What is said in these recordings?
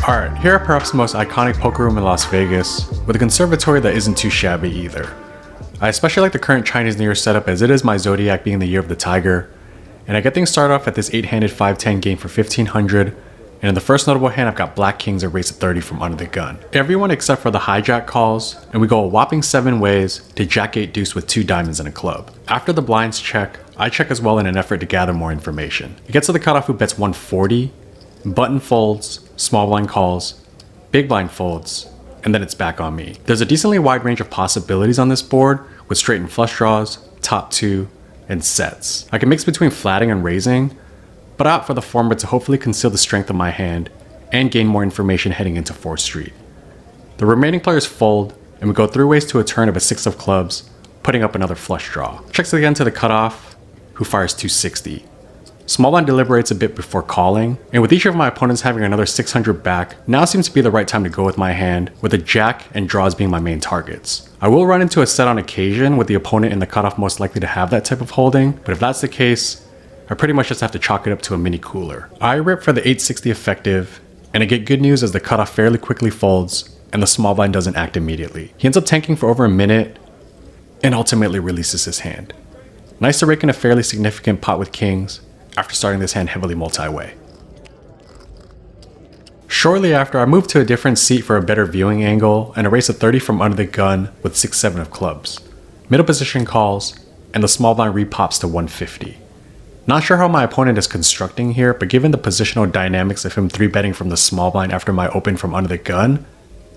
Alright, here are perhaps the most iconic poker room in Las Vegas, with a conservatory that isn't too shabby either. I especially like the current Chinese New Year setup as it is my zodiac being the year of the tiger, and I get things started off at this 8-handed 5-10 game for 1500, and in the first notable hand I've got black kings at race of 30 from under the gun. Everyone except for the hijack calls, and we go a whopping 7 ways to jack 8 deuce with 2 diamonds and a club. After the blinds check, I check as well in an effort to gather more information. It gets to the cutoff who bets 140, button folds, small blind calls, big blind folds, and then it's back on me. There's a decently wide range of possibilities on this board with straight and flush draws, top 2, and sets. I can mix between flatting and raising, but I opt for the former to hopefully conceal the strength of my hand and gain more information heading into 4th Street. The remaining players fold, and we go 3 ways to a turn of a 6 of clubs, putting up another flush draw. Checks again to the cutoff, who fires 260. Small blind deliberates a bit before calling, and with each of my opponents having another 600 back, now seems to be the right time to go with my hand, with a jack and draws being my main targets. I will run into a set on occasion with the opponent in the cutoff most likely to have that type of holding, but if that's the case, I pretty much just have to chalk it up to a mini cooler. I rip for the 860 effective, and I get good news as the cutoff fairly quickly folds, and the small blind doesn't act immediately. He ends up tanking for over a minute, and ultimately releases his hand. Nice to rake in a fairly significant pot with kings, after starting this hand heavily multi-way. Shortly after, I moved to a different seat for a better viewing angle and a race of 30 from under the gun with 6-7 of clubs. Middle position calls, and the small blind repops to 150. Not sure how my opponent is constructing here, but given the positional dynamics of him 3-betting from the small blind after my open from under the gun,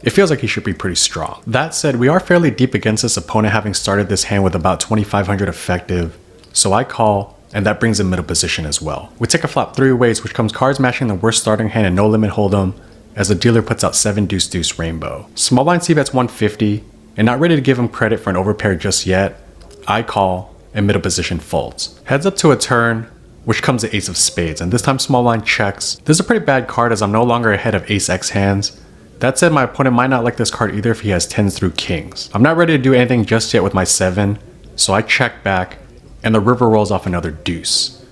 it feels like he should be pretty strong. That said, we are fairly deep against this opponent having started this hand with about 2500 effective, so I call, and that brings in middle position as well. We take a flop 3 ways, which comes cards matching the worst starting hand and no limit hold'em, as the dealer puts out 7 deuce deuce rainbow. Small blind c-bets 150, and not ready to give him credit for an overpair just yet, I call, and middle position folds. Heads up to a turn, which comes the ace of spades, and this time small blind checks. This is a pretty bad card as I'm no longer ahead of ace x hands. That said, my opponent might not like this card either if he has 10s through kings. I'm not ready to do anything just yet with my 7, so I check back, and the river rolls off another deuce.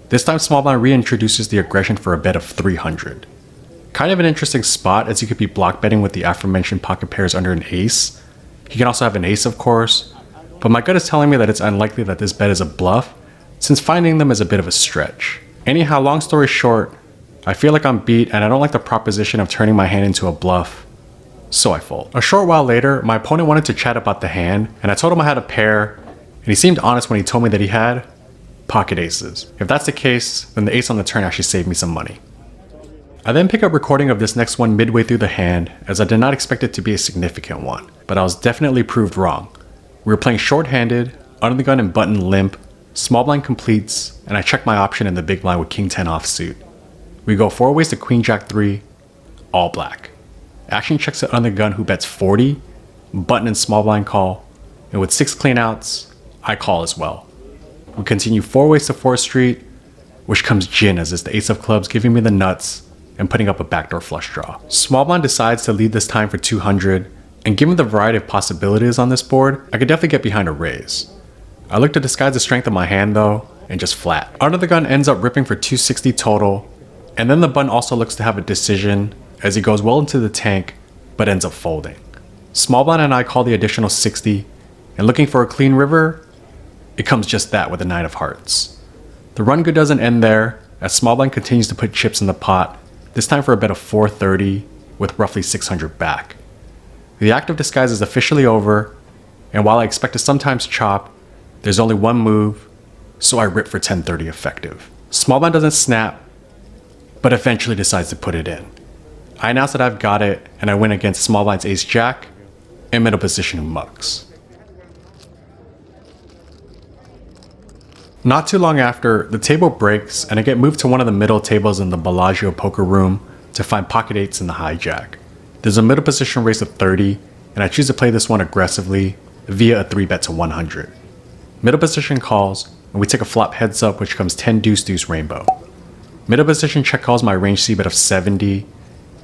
This time small blind reintroduces the aggression for a bet of 300. Kind of an interesting spot as he could be block betting with the aforementioned pocket pairs under an ace. He can also have an ace of course, but my gut is telling me that it's unlikely that this bet is a bluff, since finding them is a bit of a stretch. Anyhow, long story short, I feel like I'm beat and I don't like the proposition of turning my hand into a bluff, so I fold. A short while later, my opponent wanted to chat about the hand, and I told him I had a pair, and he seemed honest when he told me that he had pocket aces. If that's the case, then the ace on the turn actually saved me some money. I then pick up recording of this next one midway through the hand, as I did not expect it to be a significant one, but I was definitely proved wrong. We were playing short-handed, under the gun and button limp, small blind completes, and I check my option in the big blind with king 10 offsuit. We go 4 ways to queen jack 3, all black. Action checks it under the gun who bets 40, button and small blind call, and with 6 clean outs, I call as well. We continue 4 ways to 4th Street, which comes gin as it's the ace of clubs giving me the nuts and putting up a backdoor flush draw. Small blind decides to lead this time for 200, and given the variety of possibilities on this board, I could definitely get behind a raise. I look to disguise the strength of my hand though, and just flat. Under the gun ends up ripping for 260 total, and then the button also looks to have a decision as he goes well into the tank, but ends up folding. Small blind and I call the additional 60, and looking for a clean river, it comes just that with a 9 of hearts. The run good doesn't end there, as small blind continues to put chips in the pot, this time for a bet of 430 with roughly 600 back. The act of disguise is officially over, and while I expect to sometimes chop, there's only one move, so I rip for 1030 effective. Small blind doesn't snap, but eventually decides to put it in. I announce that I've got it, and I win against small blind's ace jack, and middle position who mucks. Not too long after, the table breaks and I get moved to one of the middle tables in the Bellagio poker room to find pocket 8s in the hijack. There's a middle position race of 30, and I choose to play this one aggressively via a 3-bet to 100. Middle position calls, and we take a flop heads up which comes 10 deuce deuce rainbow. Middle position check calls my range c-bet of 70,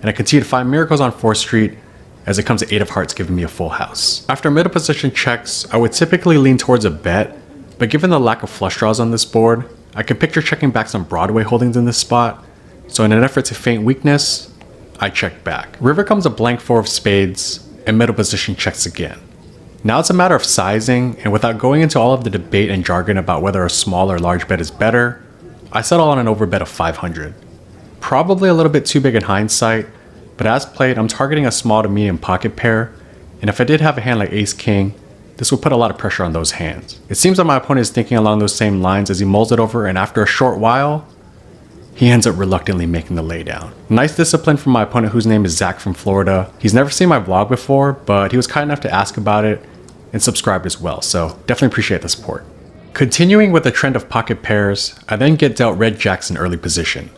and I continue to find miracles on 4th Street as it comes to 8 of hearts giving me a full house. After middle position checks, I would typically lean towards a bet, but given the lack of flush draws on this board, I can picture checking back some Broadway holdings in this spot, so in an effort to feint weakness, I check back. River comes a blank 4 of spades, and middle position checks again. Now it's a matter of sizing, and without going into all of the debate and jargon about whether a small or large bet is better, I settle on an overbet of 500. Probably a little bit too big in hindsight, but as played, I'm targeting a small to medium pocket pair, and if I did have a hand like ace-king, this would put a lot of pressure on those hands. It seems that my opponent is thinking along those same lines as he mulls it over, and after a short while, he ends up reluctantly making the laydown. Nice discipline from my opponent, whose name is Zach from Florida. He's never seen my vlog before, but he was kind enough to ask about it and subscribed as well, so definitely appreciate the support. Continuing with the trend of pocket pairs, I then get dealt red jacks in early position.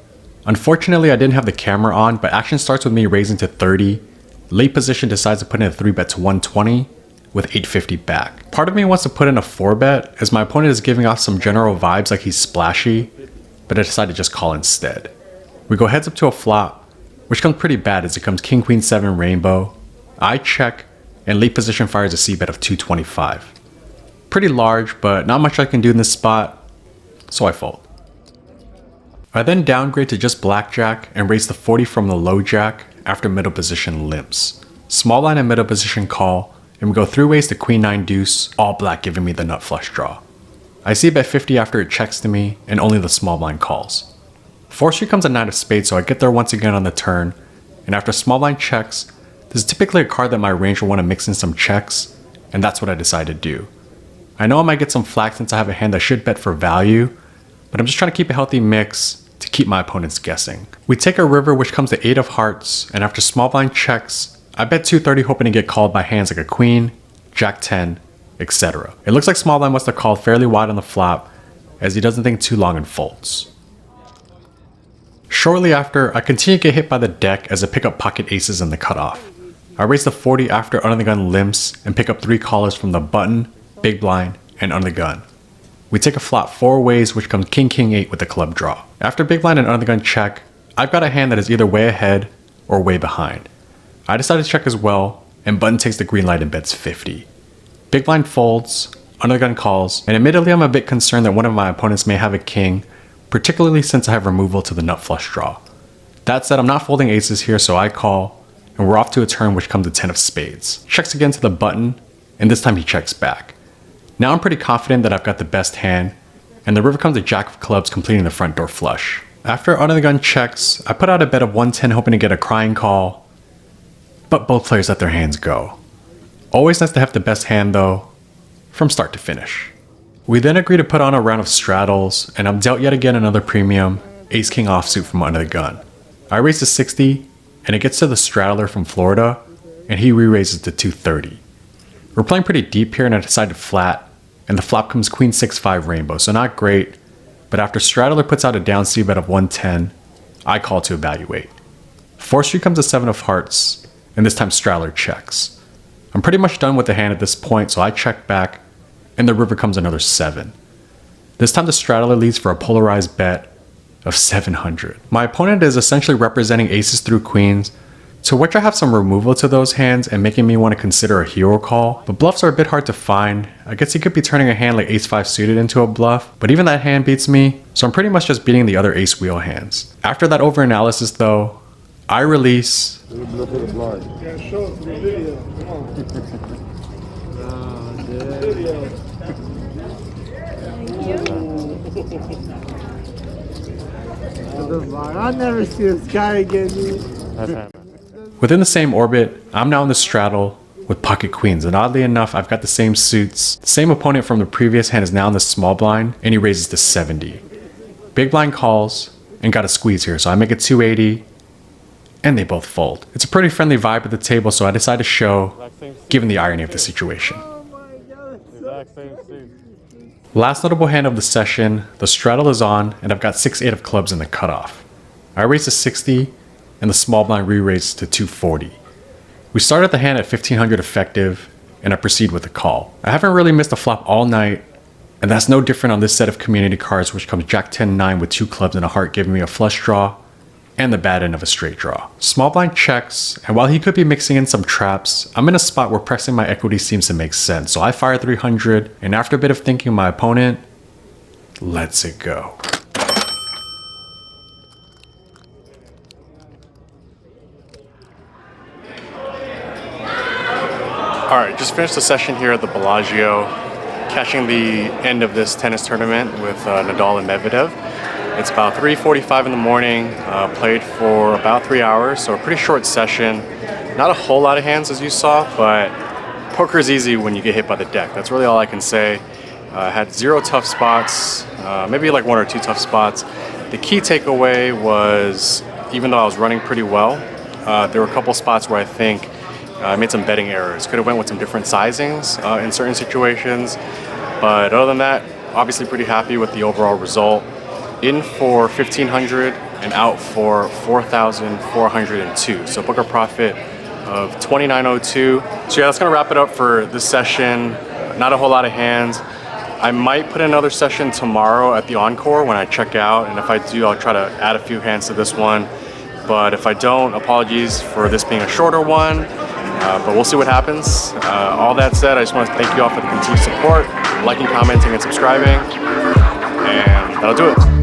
Unfortunately, I didn't have the camera on, but action starts with me raising to 30. Late position decides to put in a 3-bet to 120 with 850 back. Part of me wants to put in a 4-bet as my opponent is giving off some general vibes like he's splashy, but I decided to just call instead. We go heads up to a flop, which comes pretty bad as it comes king queen 7 rainbow. I check, and late position fires a c-bet of 225. Pretty large, but not much I can do in this spot, so I fold. I then downgrade to just blackjack and raise the 40 from the low jack after middle position limps. Small line and middle position call, and we go through ways to queen 9 deuce, all black giving me the nut flush draw. I see bet 50 after it checks to me, and only the small blind calls. 4-street comes a 9 of spades, so I get there once again on the turn, and after small blind checks, this is typically a card that my range will want to mix in some checks, and that's what I decide to do. I know I might get some flack since I have a hand that should bet for value, but I'm just trying to keep a healthy mix to keep my opponents guessing. We take a river, which comes to 8 of hearts, and after small blind checks, I bet 230 hoping to get called by hands like a queen, jack 10, etc. It looks like small blind must have called fairly wide on the flop, as he doesn't think too long and folds. Shortly after, I continue to get hit by the deck as I pick up pocket aces in the cutoff. I raise the 40 after under the gun limps and pick up 3 callers from the button, big blind, and under the gun. We take a flop 4 ways, which comes king king 8 with the club draw. After big blind and under the gun check, I've got a hand that is either way ahead or way behind. I decide to check as well, and button takes the green light and bets 50. Big blind folds, under the gun calls, and admittedly I'm a bit concerned that one of my opponents may have a king, particularly since I have removal to the nut flush draw. That said, I'm not folding aces here, so I call, and we're off to a turn which comes to 10 of spades. Checks again to the button, and this time he checks back. Now I'm pretty confident that I've got the best hand, and the river comes a jack of clubs completing the front door flush. After under the gun checks, I put out a bet of 110 hoping to get a crying call, but both players let their hands go. Always nice to have the best hand though, from start to finish. We then agree to put on a round of straddles, and I'm dealt yet again another premium, ace-king offsuit from under the gun. I raise to 60, and it gets to the straddler from Florida, and he re-raises to 230. We're playing pretty deep here, and I decide to flat, and the flop comes queen 6-5 rainbow, so not great, but after straddler puts out a down c-bet of 110, I call to evaluate. 4-street comes a 7 of hearts, and this time straddler checks. I'm pretty much done with the hand at this point, so I check back, and the river comes another 7. This time the straddler leads for a polarized bet of 700. My opponent is essentially representing aces through queens, to which I have some removal to those hands and making me want to consider a hero call, but bluffs are a bit hard to find. I guess he could be turning a hand like ace-5 suited into a bluff, but even that hand beats me, so I'm pretty much just beating the other ace wheel hands. After that over-analysis though, I release. I'll never see this guy again. Within the same orbit, I'm now in the straddle with pocket queens, and oddly enough, I've got the same suits. The same opponent from the previous hand is now in the small blind, and he raises to 70. Big blind calls, and got a squeeze here, so I make it 280, and they both fold. It's a pretty friendly vibe at the table, so I decide to show, given the irony of the situation. Last notable hand of the session, the straddle is on, and I've got 6-8 of clubs in the cutoff. I raise to 60, and the small blind re-raises to 240. We start at the hand at 1500 effective, and I proceed with the call. I haven't really missed a flop all night, and that's no different on this set of community cards, which comes jack 10-9 with 2 clubs and a heart, giving me a flush draw, and the bad end of a straight draw. Small blind checks, and while he could be mixing in some traps, I'm in a spot where pressing my equity seems to make sense, so I fire 300, and after a bit of thinking, my opponent lets it go. All right, just finished the session here at the Bellagio, catching the end of this tennis tournament with Nadal and Medvedev. It's about 3:45 in the morning, played for about 3 hours, so a pretty short session. Not a whole lot of hands as you saw, but poker is easy when you get hit by the deck. That's really all I can say. Had 0 tough spots, maybe like 1 or 2 tough spots. The key takeaway was, even though I was running pretty well, there were a couple spots where I think I made some betting errors. Could have went with some different sizings in certain situations, but other than that, obviously pretty happy with the overall result. In for 1,500 and out for 4,402. So book a profit of 2,902. So yeah, that's gonna wrap it up for this session. Not a whole lot of hands. I might put another session tomorrow at the Encore when I check out, and if I do, I'll try to add a few hands to this one. But if I don't, apologies for this being a shorter one, but we'll see what happens. All that said, I just want to thank you all for the continued support, liking, commenting, and subscribing, and that'll do it.